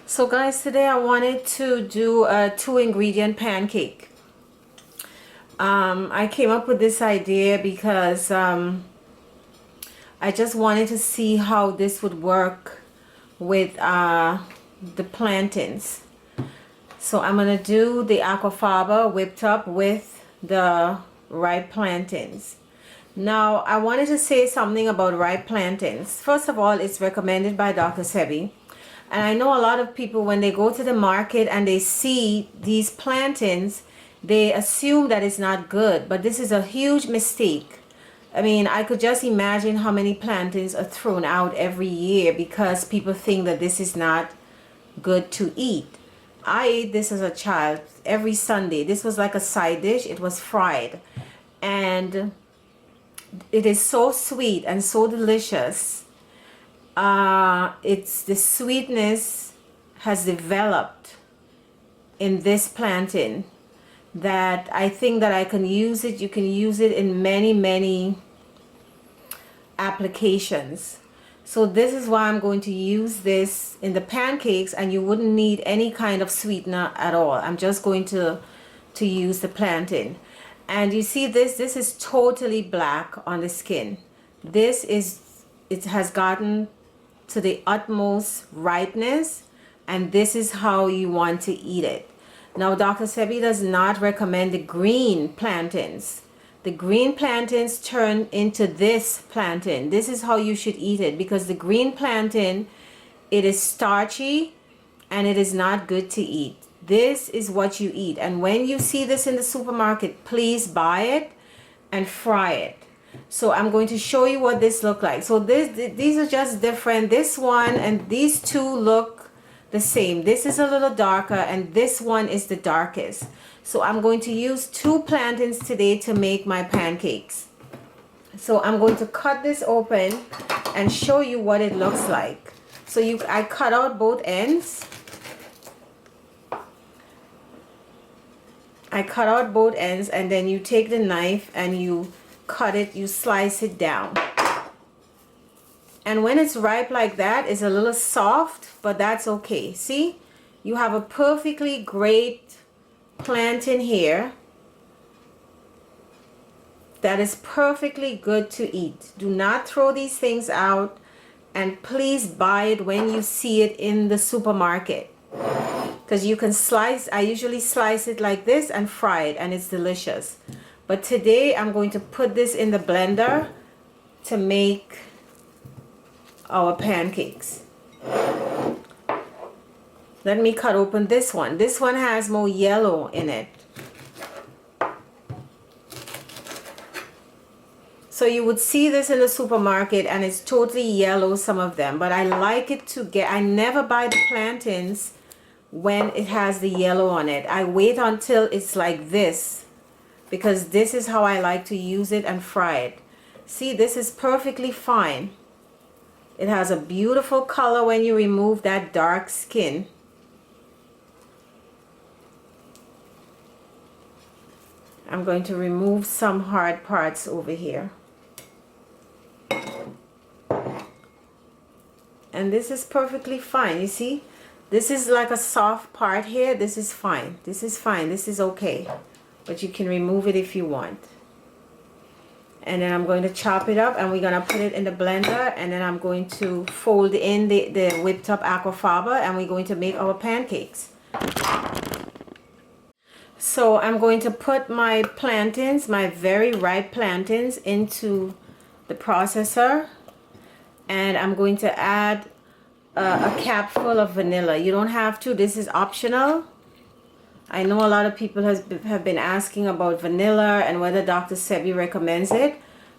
So guys, today I wanted to do a 2-ingredient pancake. I came up with this idea because I just wanted to see how this would work with the plantains. So I'm going to do the aquafaba whipped up with the ripe plantains. Now I wanted to say something about ripe plantains. First of all, it's recommended by Dr. Sebi. And I know a lot of people, when they go to the market and they see these plantains, they assume that it's not good, but this is a huge mistake. I mean, I could just imagine how many plantains are thrown out every year because people think that this is not good to eat. I ate this as a child every Sunday. This was like a side dish. It was fried. And it is so sweet and so delicious. It's the sweetness has developed in this plantain that I think that I can use it. You can use it in many applications. So this is why I'm going to use this in the pancakes, and you wouldn't need any kind of sweetener at all. I'm just going to use the plantain. And you see this is totally black on the skin. It has gotten to the utmost ripeness, and this is how you want to eat it. Now Dr. Sebi does not recommend the green plantains. The green plantains turn into this plantain. This is how you should eat it, because the green plantain, it is starchy and it is not good to eat. This is what you eat, and when you see this in the supermarket, please buy it and fry it. So I'm going to show you what this look like. So these are just different. This one and these two look the same. This is a little darker and this one is the darkest. So I'm going to use 2 plantains today to make my pancakes. So I'm going to cut this open and show you what it looks like. So I cut out both ends. I cut out both ends, and then you take the knife and you cut it, you slice it down. And when it's ripe like that, it's a little soft, but that's okay. See, you have a perfectly great plantain here that is perfectly good to eat. Do not throw these things out, and please buy it when you see it in the supermarket, because you can slice. I usually slice it like this and fry it, and it's delicious. But today I'm going to put this in the blender to make our pancakes. Let me cut open this one. This one has more yellow in it. So you would see this in the supermarket and it's totally yellow, some of them. But I like it to get, I never buy the plantains when it has the yellow on it. I wait until it's like this, because this is how I like to use it and fry it. See, this is perfectly fine. It has a beautiful color when you remove that dark skin. I'm going to remove some hard parts over here. And this is perfectly fine. You see, this is like a soft part here. This is fine. This is fine. This is okay. But you can remove it if you want. And then I'm going to chop it up, and we're going to put it in the blender, and then I'm going to fold in the whipped up aquafaba, and we're going to make our pancakes. So I'm going to put my plantains, my very ripe plantains, into the processor, and I'm going to add a capful of vanilla. You don't have to. This is optional. I know a lot of people have been asking about vanilla and whether Dr. Sebi recommends it.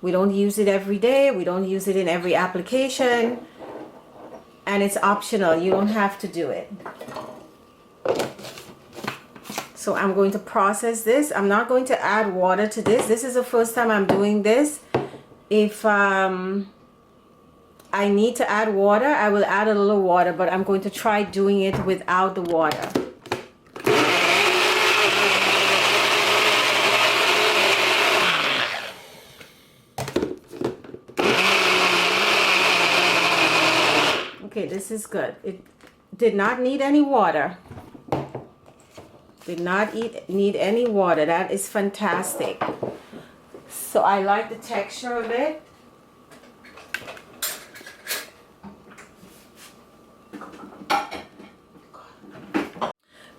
We don't use it every day. We don't use it in every application. And it's optional. You don't have to do it. So I'm going to process this. I'm not going to add water to this. This is the first time I'm doing this. If I need to add water, I will add a little water, but I'm going to try doing it without the water. Okay, this is good. did not need any water. Did not need any water. That is fantastic. So I like the texture of it.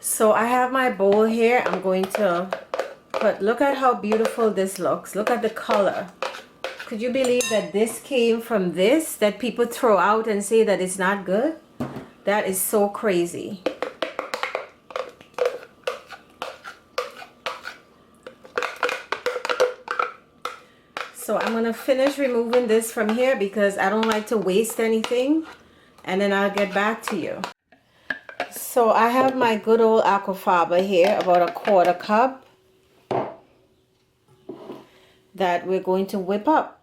So I have my bowl here. I'm going to put, look at how beautiful this looks. Look at the color. Could you believe that this came from this that people throw out and say that it's not good? That is so crazy. So I'm going to finish removing this from here because I don't like to waste anything, and then I'll get back to you. So I have my good old aquafaba here, about a 1/4 cup, that we're going to whip up.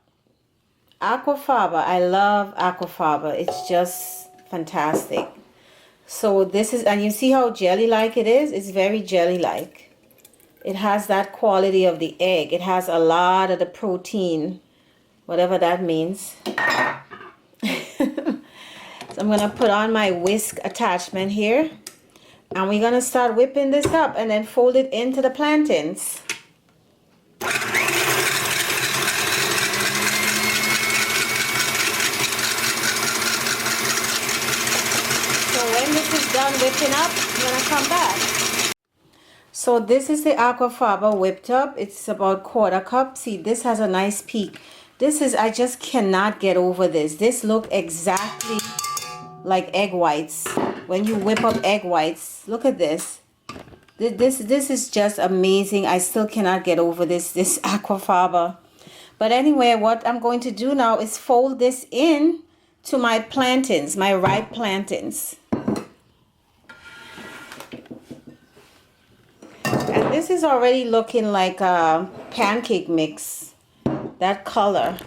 Aquafaba, I love aquafaba. It's just fantastic. So this is, and you see how jelly-like it is? It's very jelly-like. It has that quality of the egg. It has a lot of the protein, whatever that means. So I'm going to put on my whisk attachment here. And we're going to start whipping this up and then fold it into the plantains. So when this is done whipping up, I'm going to come back. So this is the aquafaba whipped up. It's about 1/4 cup. See, this has a nice peak. This is, I just cannot get over this. This looks exactly like egg whites. When you whip up egg whites, look at this. This is just amazing. I still cannot get over this aquafaba. But anyway, what I'm going to do now is fold this in to my plantains, my ripe plantains. And this is already looking like a pancake mix, that color.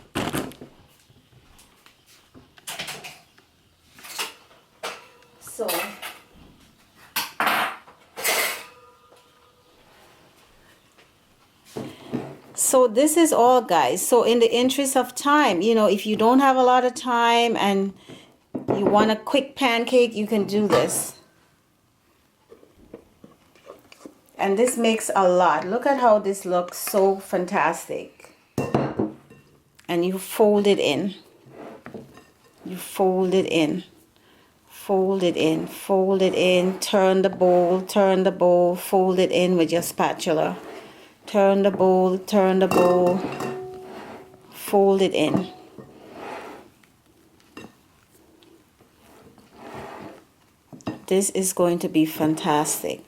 So this is all, guys. So in the interest of time, you know, if you don't have a lot of time and you want a quick pancake, you can do this. And this makes a lot. Look at how this looks, so fantastic. And you fold it in. You fold it in. Fold it in. Fold it in. Turn the bowl. Turn the bowl. Fold it in with your spatula. Turn the bowl. Turn the bowl. Fold it in. This is going to be fantastic.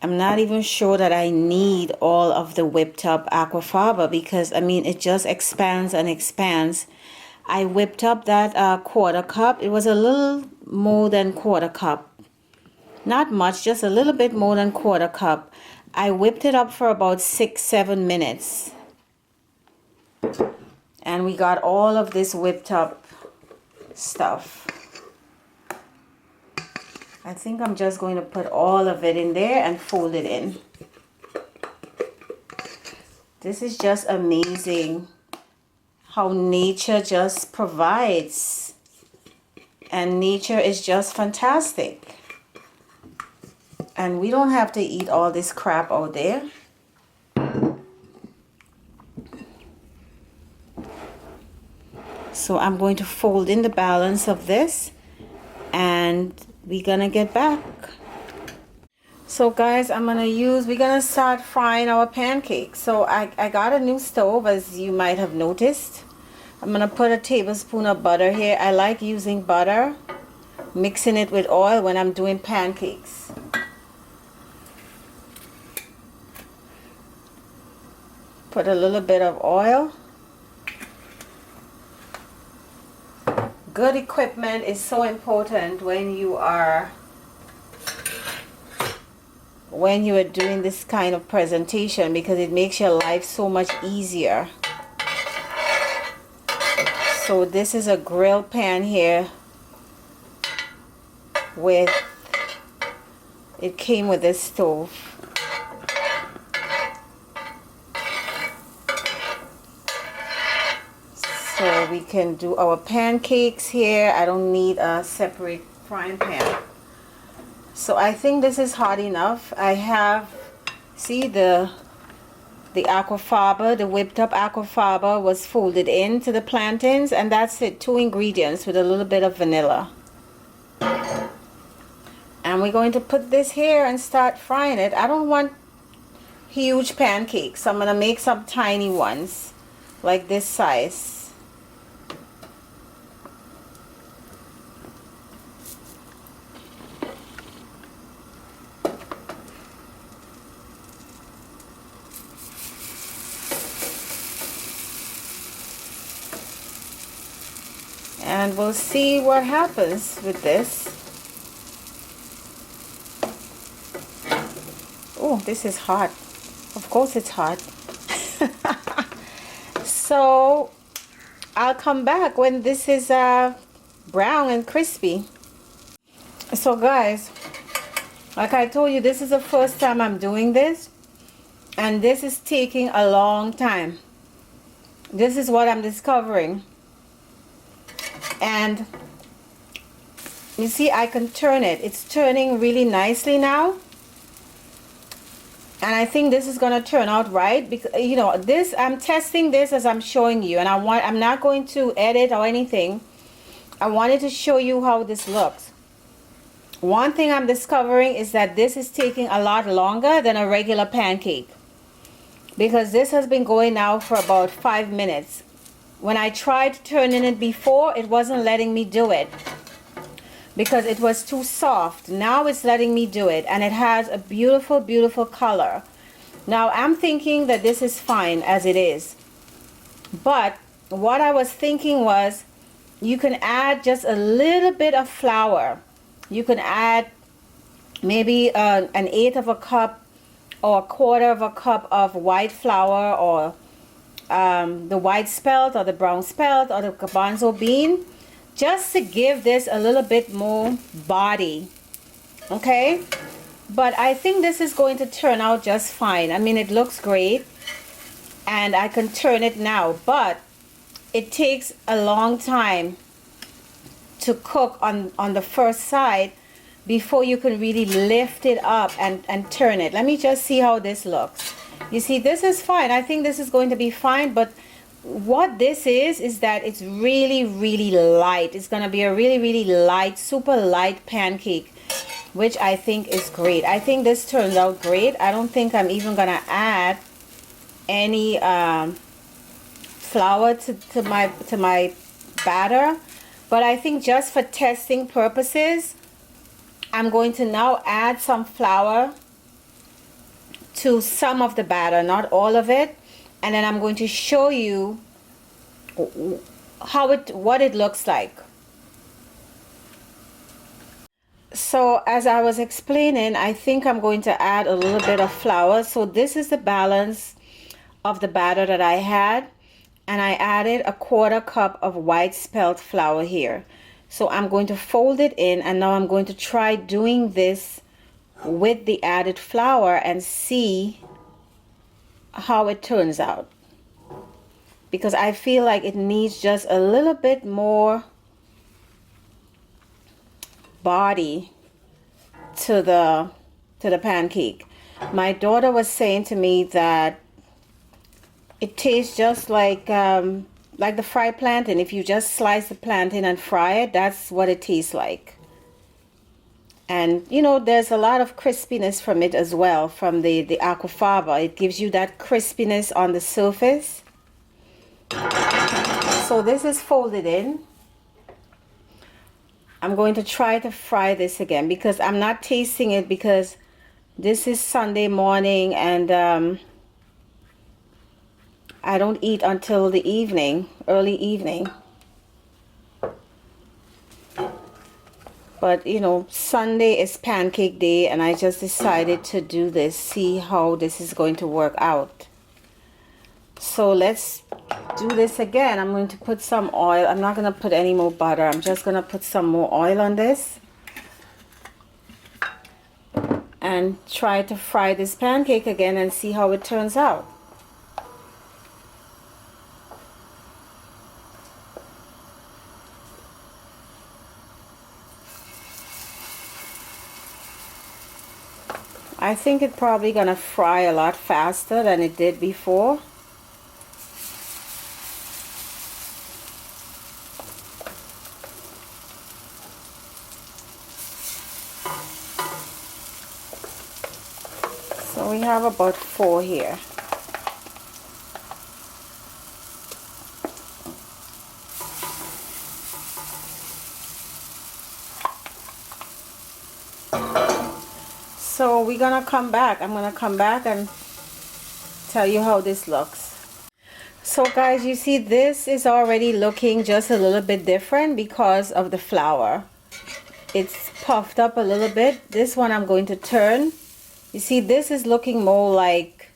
I'm not even sure that I need all of the whipped up aquafaba because, I mean, it just expands and expands. I whipped up that 1/4 cup. It was a little more than 1/4 cup. Not much, just a little bit more than 1/4 cup. I whipped it up for about 6-7 minutes. And we got all of this whipped up stuff. I think I'm just going to put all of it in there and fold it in. This is just amazing how nature just provides. And nature is just fantastic. And we don't have to eat all this crap out there. So I'm going to fold in the balance of this and we're gonna get back. So guys, we're gonna start frying our pancakes. So I got a new stove, as you might have noticed. I'm gonna put a tablespoon of butter here. I like using butter, mixing it with oil when I'm doing pancakes. Put a little bit of oil. Good equipment is so important when you are doing this kind of presentation because it makes your life so much easier. So this is a grill pan here it came with this stove. so we can do our pancakes here. I don't need a separate frying pan. So I think this is hot enough. I have, see, the aquafaba, the whipped up aquafaba was folded into the plantains, and that's it. 2 ingredients with a little bit of vanilla. And we're going to put this here and start frying it. I don't want huge pancakes, so I'm going to make some tiny ones like this size. And we'll see what happens with this. Oh, this is hot. Of course it's hot. So I'll come back when this is brown and crispy. So guys, like I told you, this is the first time I'm doing this, and this is taking a long time. This is what I'm discovering. And you see, I can turn it. It's turning really nicely now. And I think this is going to turn out right, because you know, this, I'm testing this as I'm showing you, and I'm not going to edit or anything. I wanted to show you how this looks. One thing I'm discovering is that this is taking a lot longer than a regular pancake, because this has been going now for about 5 minutes. When I tried turning it before, it wasn't letting me do it because it was too soft. Now it's letting me do it, and it has a beautiful, beautiful color. Now I'm thinking that this is fine as it is, but what I was thinking was you can add just a little bit of flour. You can add maybe an 1/8 of a cup or 1/4 of a cup of white flour, or the white spelt or the brown spelt or the garbanzo bean, just to give this a little bit more body. Okay, but I think this is going to turn out just fine. I mean, it looks great, and I can turn it now, but it takes a long time to cook on the first side before you can really lift it up and turn it. Let me just see how this looks. You see, this is fine. I think this is going to be fine, but what this is that it's really, really light. It's going to be a really, really light, super light pancake, which I think is great. I think this turns out great. I don't think I'm even going to add any flour to my batter, but I think just for testing purposes, I'm going to now add some flour to some of the batter, not all of it, and then I'm going to show you what it looks like. So as I was explaining, I think I'm going to add a little bit of flour. So this is the balance of the batter that I had, and I added a 1/4 cup of white spelt flour here. So I'm going to fold it in, and now I'm going to try doing this with the added flour and see how it turns out, because I feel like it needs just a little bit more body to the pancake. My daughter was saying to me that it tastes just like the fried plantain. If you just slice the plantain and fry it, that's what it tastes like. And you know, there's a lot of crispiness from it as well, from the aquafaba. It gives you that crispiness on the surface. So this is folded in. I'm going to try to fry this again, because I'm not tasting it, because this is Sunday morning, and I don't eat until the evening, early evening. But you know, Sunday is pancake day, and I just decided to do this, see how this is going to work out. So let's do this again. I'm going to put some oil. I'm not going to put any more butter. I'm just going to put some more oil on this and try to fry this pancake again and see how it turns out. I think it's probably gonna fry a lot faster than it did before. So we have about 4 here. So we're gonna come back. I'm gonna come back and tell you how this looks. So guys, you see this is already looking just a little bit different because of the flour. It's puffed up a little bit. This one I'm going to turn. You see, this is looking more like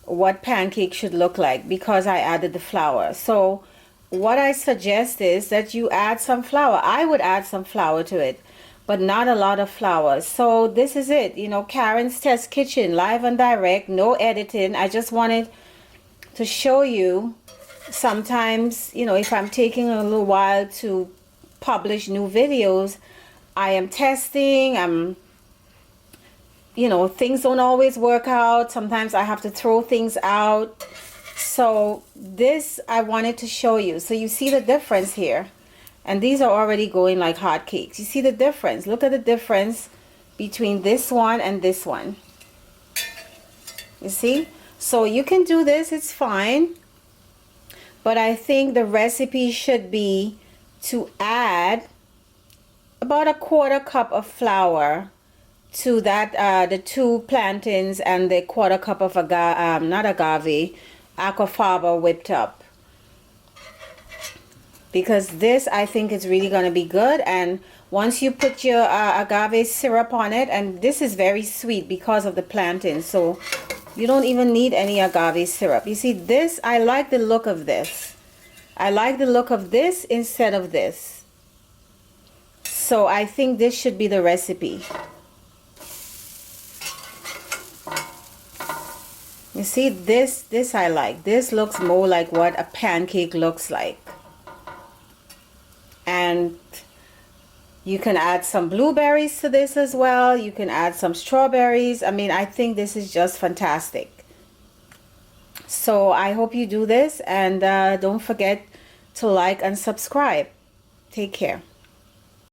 what pancake should look like because I added the flour. So what I suggest is that you add some flour. I would add some flour to it, but not a lot of flour. So this is it, you know, Karen's Test Kitchen, live and direct, no editing. I just wanted to show you. Sometimes, you know, if I'm taking a little while to publish new videos, I am testing, you know, things don't always work out. Sometimes I have to throw things out. So this I wanted to show you. So you see the difference here. And these are already going like hotcakes. You see the difference. Look at the difference between this one and this one. You see? So you can do this, it's fine. But I think the recipe should be to add about a 1/4 cup of flour to that, the 2 plantains and the 1/4 cup of not agave, aquafaba whipped up. Because this, I think, is really going to be good. And once you put your agave syrup on it, and this is very sweet because of the plantain, so you don't even need any agave syrup. You see this, I like the look of this. I like the look of this instead of this. So I think this should be the recipe. You see, this I like. This looks more like what a pancake looks like. And you can add some blueberries to this as well. You can add some strawberries. I mean, I think this is just fantastic. So I hope you do this, and don't forget to like and subscribe. Take care.